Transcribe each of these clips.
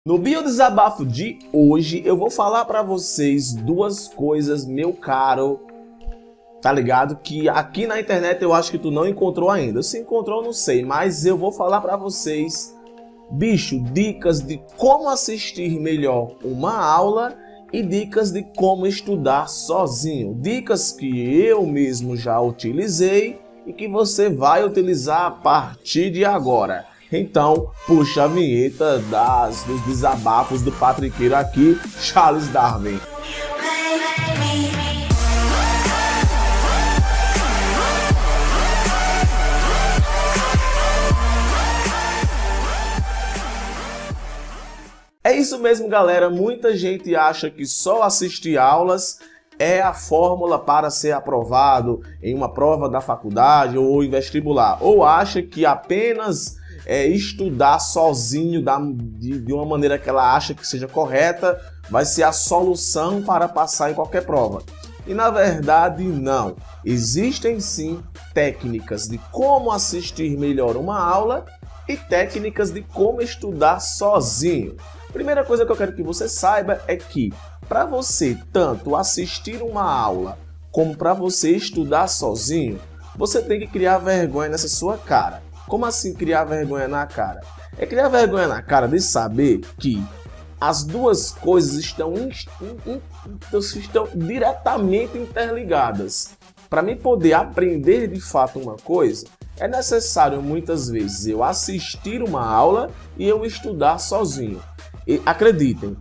No biodesabafo de hoje eu vou falar para vocês duas coisas, meu caro, tá ligado? Que aqui na internet eu acho que tu não encontrou ainda. Se encontrou, não sei, mas eu vou falar para vocês, bicho, dicas de como assistir melhor uma aula e dicas de como estudar sozinho. Dicas que eu mesmo já utilizei e que você vai utilizar a partir de agora. Então, puxa a vinheta dos desabafos do patriqueiro aqui, Charles Darwin. É isso mesmo, galera. Muita gente acha que só assistir aulas é a fórmula para ser aprovado em uma prova da faculdade ou em vestibular. Ou acha que apenas estudar sozinho de uma maneira que ela acha que seja correta vai ser a solução para passar em qualquer prova. E na verdade não. Existem sim técnicas de como assistir melhor uma aula e técnicas de como estudar sozinho. Primeira coisa que eu quero que você saiba é que para você tanto assistir uma aula como para você estudar sozinho, você tem que criar vergonha nessa sua cara. Como assim criar vergonha na cara? É criar vergonha na cara de saber que as duas coisas estão diretamente interligadas. Para mim poder aprender de fato uma coisa, é necessário muitas vezes eu assistir uma aula e eu estudar sozinho. E acreditem,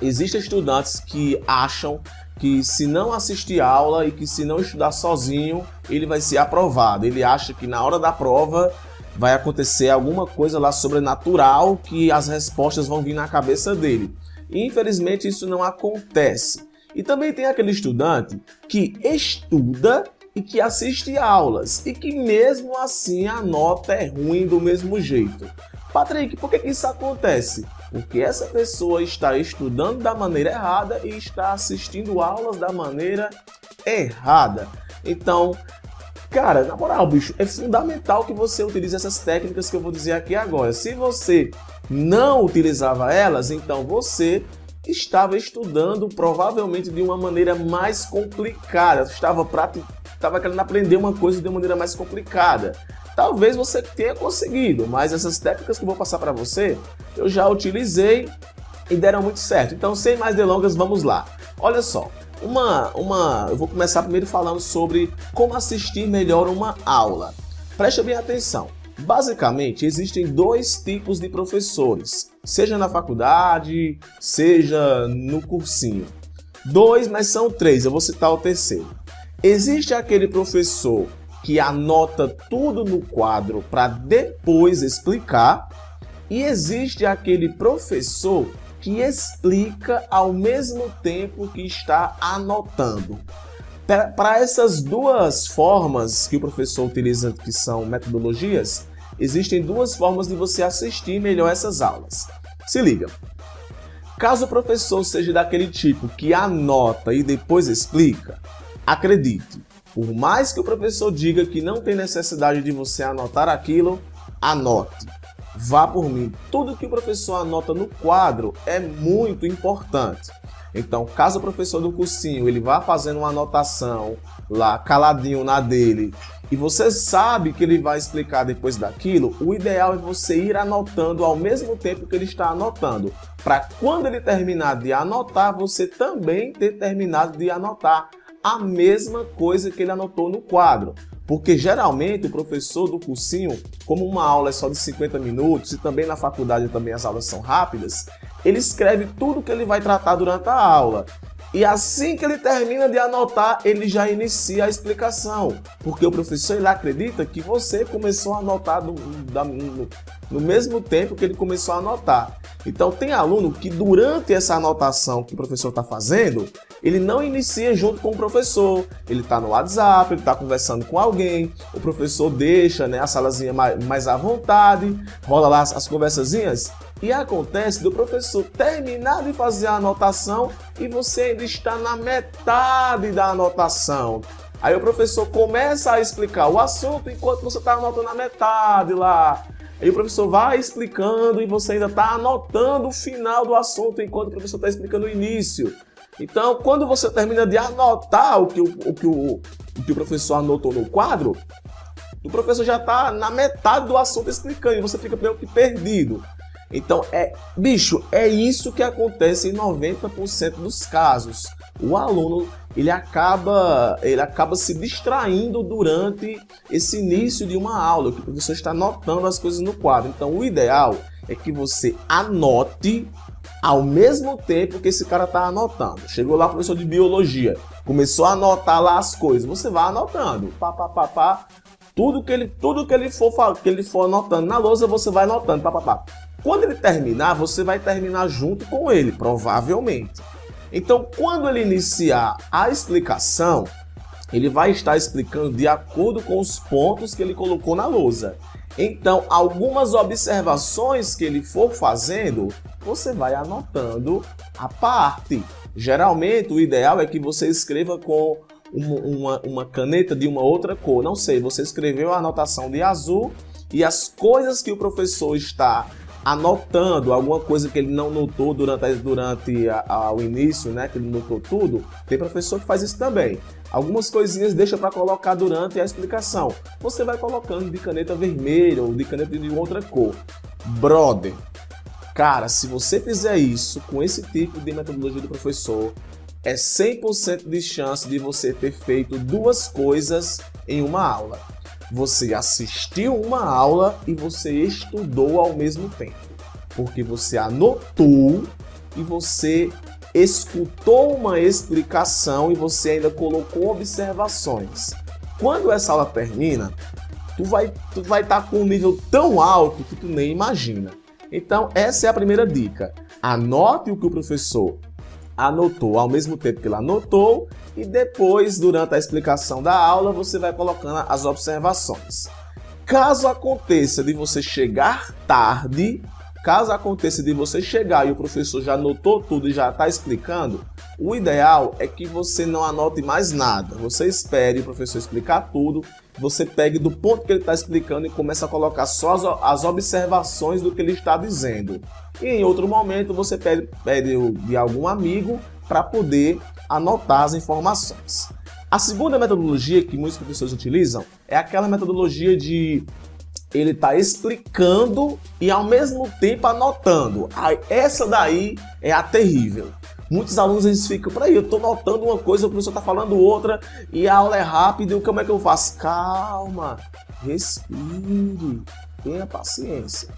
existem estudantes que acham que se não assistir aula e que se não estudar sozinho, ele vai ser aprovado. Ele acha que na hora da prova vai acontecer alguma coisa lá sobrenatural que as respostas vão vir na cabeça dele. E, infelizmente isso não acontece. E também tem aquele estudante que estuda e que assiste aulas e que mesmo assim a nota é ruim do mesmo jeito. Patrick, por que isso acontece? Porque essa pessoa está estudando da maneira errada e está assistindo aulas da maneira errada. Então, cara, na moral, bicho, é fundamental que você utilize essas técnicas que eu vou dizer aqui agora. Se você não utilizava elas, então você estava estudando provavelmente de uma maneira mais complicada. Estava querendo aprender uma coisa de uma maneira mais complicada. Talvez você tenha conseguido, mas essas técnicas que eu vou passar para você, eu já utilizei e deram muito certo. Então, sem mais delongas, vamos lá. Olha só. Eu vou começar primeiro falando sobre como assistir melhor uma aula. Preste bem atenção. Basicamente, existem dois tipos de professores, seja na faculdade, seja no cursinho. Dois, mas são três, eu vou citar o terceiro. Existe aquele professor que anota tudo no quadro para depois explicar, e existe aquele professor que explica ao mesmo tempo que está anotando. Para essas duas formas que o professor utiliza, que são metodologias, existem duas formas de você assistir melhor essas aulas. Se liga. Caso o professor seja daquele tipo que anota e depois explica, acredite, por mais que o professor diga que não tem necessidade de você anotar aquilo, anote. Vá por mim, tudo que o professor anota no quadro é muito importante. Então, caso o professor do cursinho ele vá fazendo uma anotação lá caladinho na dele e você sabe que ele vai explicar depois daquilo, o ideal é você ir anotando ao mesmo tempo que ele está anotando, para quando ele terminar de anotar, você também ter terminado de anotar a mesma coisa que ele anotou no quadro. Porque geralmente o professor do cursinho, como uma aula é só de 50 minutos e também na faculdade também as aulas são rápidas, ele escreve tudo que ele vai tratar durante a aula. E assim que ele termina de anotar, ele já inicia a explicação. Porque o professor ele acredita que você começou a anotar no mesmo tempo que ele começou a anotar. Então tem aluno que durante essa anotação que o professor está fazendo, ele não inicia junto com o professor. Ele está no WhatsApp, ele está conversando com alguém, o professor deixa, né, a salazinha mais à vontade, rola lá as conversazinhas. E acontece do professor terminar de fazer a anotação e você ainda está na metade da anotação. Aí o professor começa a explicar o assunto enquanto você está anotando a metade lá. Aí o professor vai explicando e você ainda está anotando o final do assunto enquanto o professor está explicando o início. Então, quando você termina de anotar o que o professor anotou no quadro, o professor já está na metade do assunto explicando e você fica meio que perdido. Então, é isso que acontece em 90% dos casos. O aluno ele acaba se distraindo durante esse início de uma aula, que o professor está anotando as coisas no quadro. Então, o ideal é que você anote ao mesmo tempo que esse cara está anotando. Chegou lá o professor de biologia, começou a anotar lá as coisas, você vai anotando, tudo que ele for anotando na lousa, você vai anotando, Quando ele terminar, você vai terminar junto com ele, provavelmente. Então, quando ele iniciar a explicação, ele vai estar explicando de acordo com os pontos que ele colocou na lousa. Então, algumas observações que ele for fazendo, você vai anotando à parte. Geralmente, o ideal é que você escreva com uma caneta de uma outra cor. Não sei, você escreveu a anotação de azul e as coisas que o professor está anotando, alguma coisa que ele não notou durante o início, né, que ele notou tudo, tem professor que faz isso também. Algumas coisinhas deixa para colocar durante a explicação. Você vai colocando de caneta vermelha ou de caneta de outra cor. Brother, cara, se você fizer isso com esse tipo de metodologia do professor, é 100% de chance de você ter feito duas coisas em uma aula. Você assistiu uma aula e você estudou ao mesmo tempo. Porque você anotou e você escutou uma explicação e você ainda colocou observações. Quando essa aula termina, tu vai estar com um nível tão alto que tu nem imagina. Então, essa é a primeira dica. Anote o que o professor anotou ao mesmo tempo que ele anotou e depois, durante a explicação da aula, você vai colocando as observações. Caso aconteça de você chegar tarde, e o professor já anotou tudo e já está explicando, o ideal é que você não anote mais nada. Você espere o professor explicar tudo, você pegue do ponto que ele está explicando e comece a colocar só as observações do que ele está dizendo. E em outro momento você pede de algum amigo para poder anotar as informações. A segunda metodologia que muitos professores utilizam é aquela metodologia de ele está explicando e ao mesmo tempo anotando. Essa daí é a terrível. Muitos alunos eles ficam, peraí, eu estou notando uma coisa, o professor está falando outra e a aula é rápida, e como é que eu faço? Calma, respire, tenha paciência.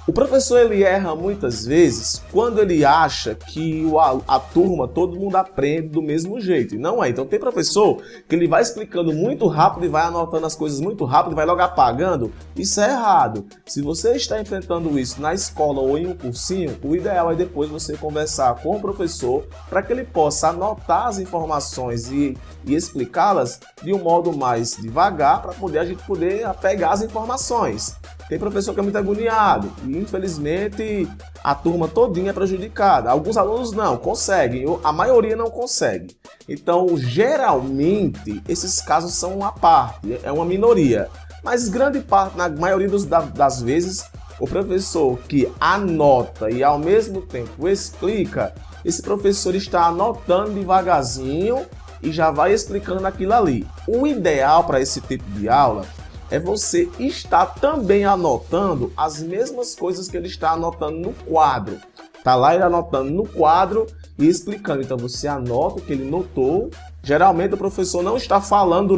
O professor ele erra muitas vezes quando ele acha que a turma, todo mundo aprende do mesmo jeito. E não é. Então tem professor que ele vai explicando muito rápido e vai anotando as coisas muito rápido e vai logo apagando. Isso é errado. Se você está enfrentando isso na escola ou em um cursinho, o ideal é depois você conversar com o professor para que ele possa anotar as informações e explicá-las de um modo mais devagar para a gente poder pegar as informações. Tem professor que é muito agoniado e, infelizmente, a turma todinha é prejudicada. Alguns alunos não conseguem, a maioria não consegue. Então, geralmente, esses casos são uma parte, é uma minoria. Mas grande parte, na maioria das vezes, o professor que anota e ao mesmo tempo explica, esse professor está anotando devagarzinho e já vai explicando aquilo ali. O ideal para esse tipo de aula é você estar também anotando as mesmas coisas que ele está anotando no quadro. Tá lá ele anotando no quadro e explicando. Então você anota o que ele notou. Geralmente o professor não está falando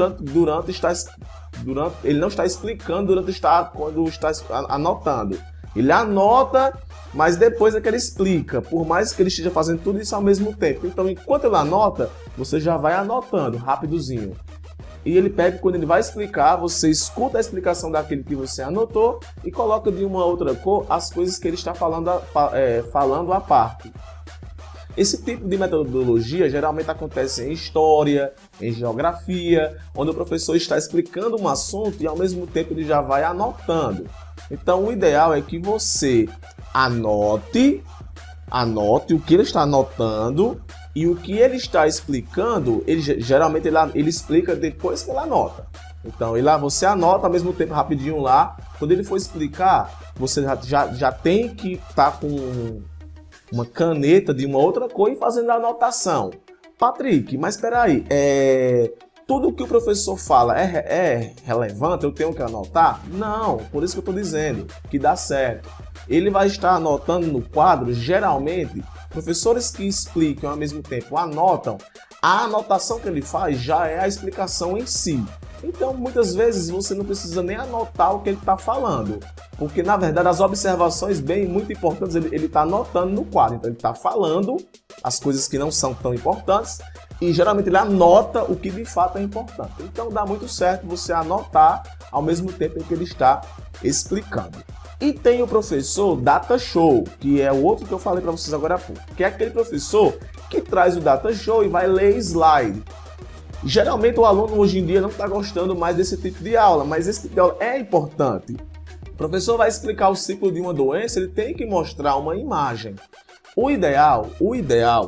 ele não está explicando quando está anotando. Ele anota, mas depois é que ele explica, por mais que ele esteja fazendo tudo isso ao mesmo tempo. Então, enquanto ele anota, você já vai anotando rapidozinho. E ele pede, quando ele vai explicar, você escuta a explicação daquele que você anotou e coloca de uma outra cor as coisas que ele está falando à parte. Esse tipo de metodologia geralmente acontece em história, em geografia, onde o professor está explicando um assunto e ao mesmo tempo ele já vai anotando. Então o ideal é que você anote o que ele está anotando e o que ele está explicando, geralmente ele explica depois que ele anota. Então você anota ao mesmo tempo rapidinho lá Quando ele for explicar, você já tem que estar com uma caneta de uma outra cor e fazendo a anotação. Patrick, mas espera aí, tudo que o professor fala é relevante? Eu tenho que anotar? Não, por isso que eu estou dizendo que dá certo. Ele vai estar anotando no quadro, geralmente, professores que explicam ao mesmo tempo anotam, a anotação que ele faz já é a explicação em si. Então, muitas vezes, você não precisa nem anotar o que ele está falando, porque, na verdade, as observações muito importantes, ele está anotando no quadro. Então, ele está falando as coisas que não são tão importantes e, geralmente, ele anota o que, de fato, é importante. Então, dá muito certo você anotar ao mesmo tempo em que ele está explicando. E tem o professor Data Show, que é o outro que eu falei para vocês agora há pouco, que é aquele professor que traz o Data Show e vai ler slide. Geralmente o aluno hoje em dia não está gostando mais desse tipo de aula, mas esse tipo de aula é importante. O professor vai explicar o ciclo de uma doença, ele tem que mostrar uma imagem. O ideal,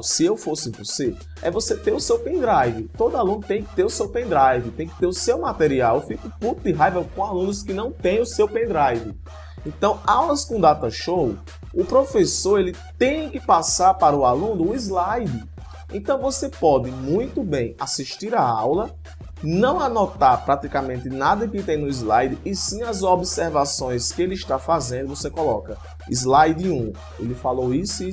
se eu fosse você, é você ter o seu pendrive. Todo aluno tem que ter o seu pendrive, tem que ter o seu material. Eu fico puto de raiva com alunos que não têm o seu pendrive. Então, aulas com Data Show, o professor ele tem que passar para o aluno o slide. Então, você pode muito bem assistir a aula, não anotar praticamente nada que tem no slide, e sim as observações que ele está fazendo, você coloca. Slide 1, ele falou isso.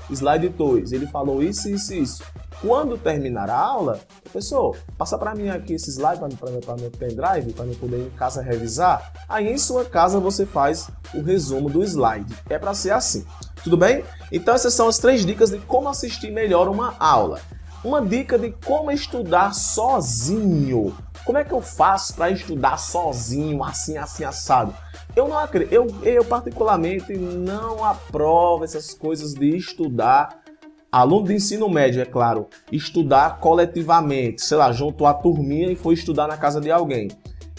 Slide 2, ele falou isso. Quando terminar a aula, professor, passa para mim aqui esse slide para meu pendrive, para eu poder ir em casa revisar. Aí em sua casa você faz o resumo do slide. É para ser assim. Tudo bem? Então essas são as 3 dicas de como assistir melhor uma aula. Uma dica de como estudar sozinho. Como é que eu faço para estudar sozinho, assim, assado? Eu particularmente não aprovo essas coisas de estudar. Aluno de ensino médio, é claro, estudar coletivamente, sei lá, juntou a turminha e foi estudar na casa de alguém.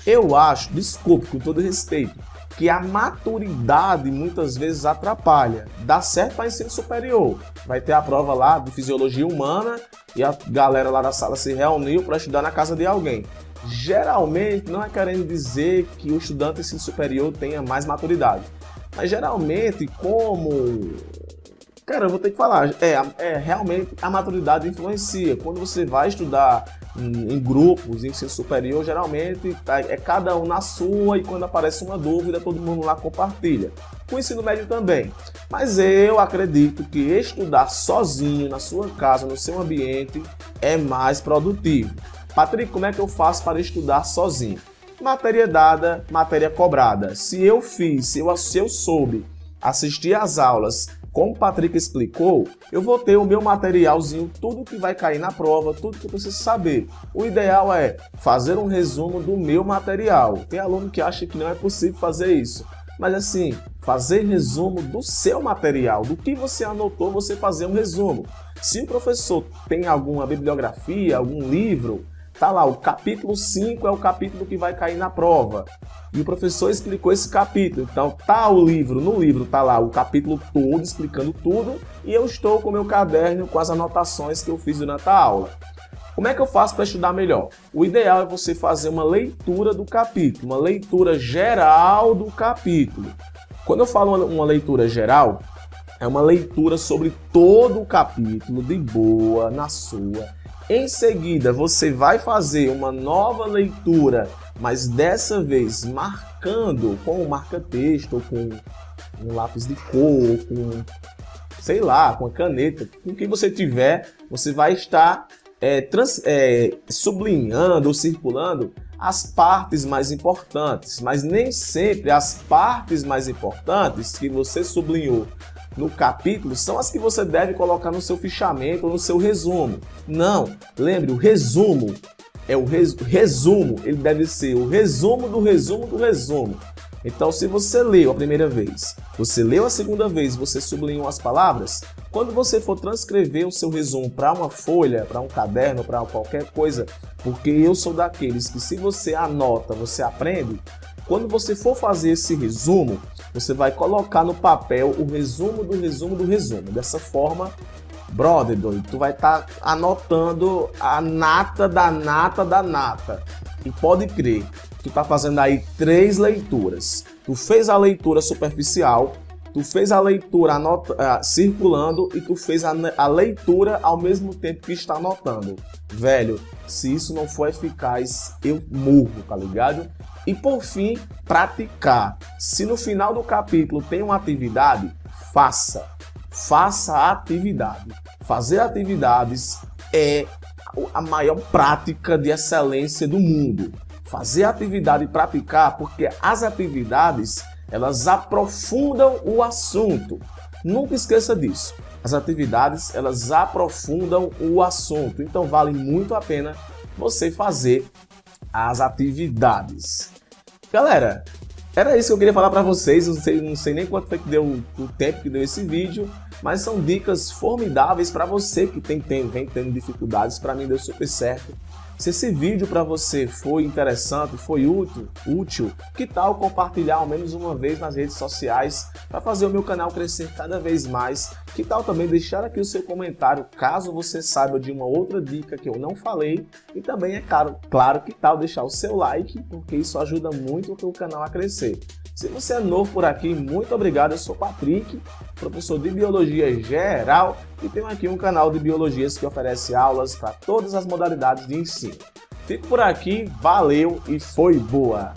Eu acho, desculpe, com todo respeito, que a maturidade muitas vezes atrapalha. Dá certo para ensino superior. Vai ter a prova lá de fisiologia humana e a galera lá da sala se reuniu para estudar na casa de alguém. Geralmente, não é querendo dizer que o estudante de ensino superior tenha mais maturidade. Mas geralmente, como... Cara, eu vou ter que falar, realmente a maturidade influencia. Quando você vai estudar em grupos, em ensino superior, geralmente é cada um na sua e quando aparece uma dúvida, todo mundo lá compartilha. Com o ensino médio também. Mas eu acredito que estudar sozinho, na sua casa, no seu ambiente, é mais produtivo. Patrick, como é que eu faço para estudar sozinho? Matéria dada, matéria cobrada. Se eu soube assistir às aulas como o Patrick explicou, eu vou ter o meu materialzinho, tudo que vai cair na prova, tudo que eu preciso saber. O ideal é fazer um resumo do meu material. Tem aluno que acha que não é possível fazer isso. Mas assim, fazer resumo do seu material, do que você anotou, você fazer um resumo. Se o professor tem alguma bibliografia, algum livro, tá lá, o capítulo 5 é o capítulo que vai cair na prova. E o professor explicou esse capítulo. Então, no livro tá lá o capítulo todo, explicando tudo, e eu estou com o meu caderno com as anotações que eu fiz durante a aula. Como é que eu faço para estudar melhor? O ideal é você fazer uma leitura do capítulo, uma leitura geral do capítulo. Quando eu falo uma leitura geral, é uma leitura sobre todo o capítulo, de boa, na sua. Em seguida, você vai fazer uma nova leitura, mas dessa vez marcando com um marca-texto, ou com um lápis de cor, ou com, sei lá, com a caneta, com o que você tiver, você vai estar sublinhando ou circulando as partes mais importantes, mas nem sempre as partes mais importantes que você sublinhou no capítulo são as que você deve colocar no seu fichamento ou no seu resumo. Não, lembre, o resumo é o resumo, ele deve ser o resumo do resumo do resumo. Então, se você leu a primeira vez, você leu a segunda vez, você sublinhou as palavras, quando você for transcrever o seu resumo para uma folha, para um caderno, para qualquer coisa, porque eu sou daqueles que se você anota, você aprende, quando você for fazer esse resumo, você vai colocar no papel o resumo do resumo do resumo. Dessa forma, brother, tu vai estar anotando a nata da nata da nata. E pode crer, tu tá fazendo aí 3 leituras. Tu fez a leitura superficial, tu fez a leitura circulando e tu fez a leitura ao mesmo tempo que está anotando. Velho, se isso não for eficaz, eu morro, tá ligado? E por fim, praticar. Se no final do capítulo tem uma atividade, faça. Faça a atividade. Fazer atividades é a maior prática de excelência do mundo. Fazer atividade e praticar, porque as atividades, elas aprofundam o assunto. Nunca esqueça disso. As atividades, elas aprofundam o assunto. Então vale muito a pena você fazer as atividades. Galera, era isso que eu queria falar para vocês. Não sei nem quanto foi que deu o tempo que deu esse vídeo, mas são dicas formidáveis para você que vem tendo dificuldades. Para mim deu super certo. Se esse vídeo para você foi interessante, foi útil, que tal compartilhar ao menos uma vez nas redes sociais para fazer o meu canal crescer cada vez mais? Que tal também deixar aqui o seu comentário caso você saiba de uma outra dica que eu não falei? E também, é claro, que tal deixar o seu like, porque isso ajuda muito o canal a crescer. Se você é novo por aqui, muito obrigado. Eu sou Patrick, professor de Biologia Geral e tenho aqui um canal de Biologias que oferece aulas para todas as modalidades de ensino. Fico por aqui, valeu e foi boa!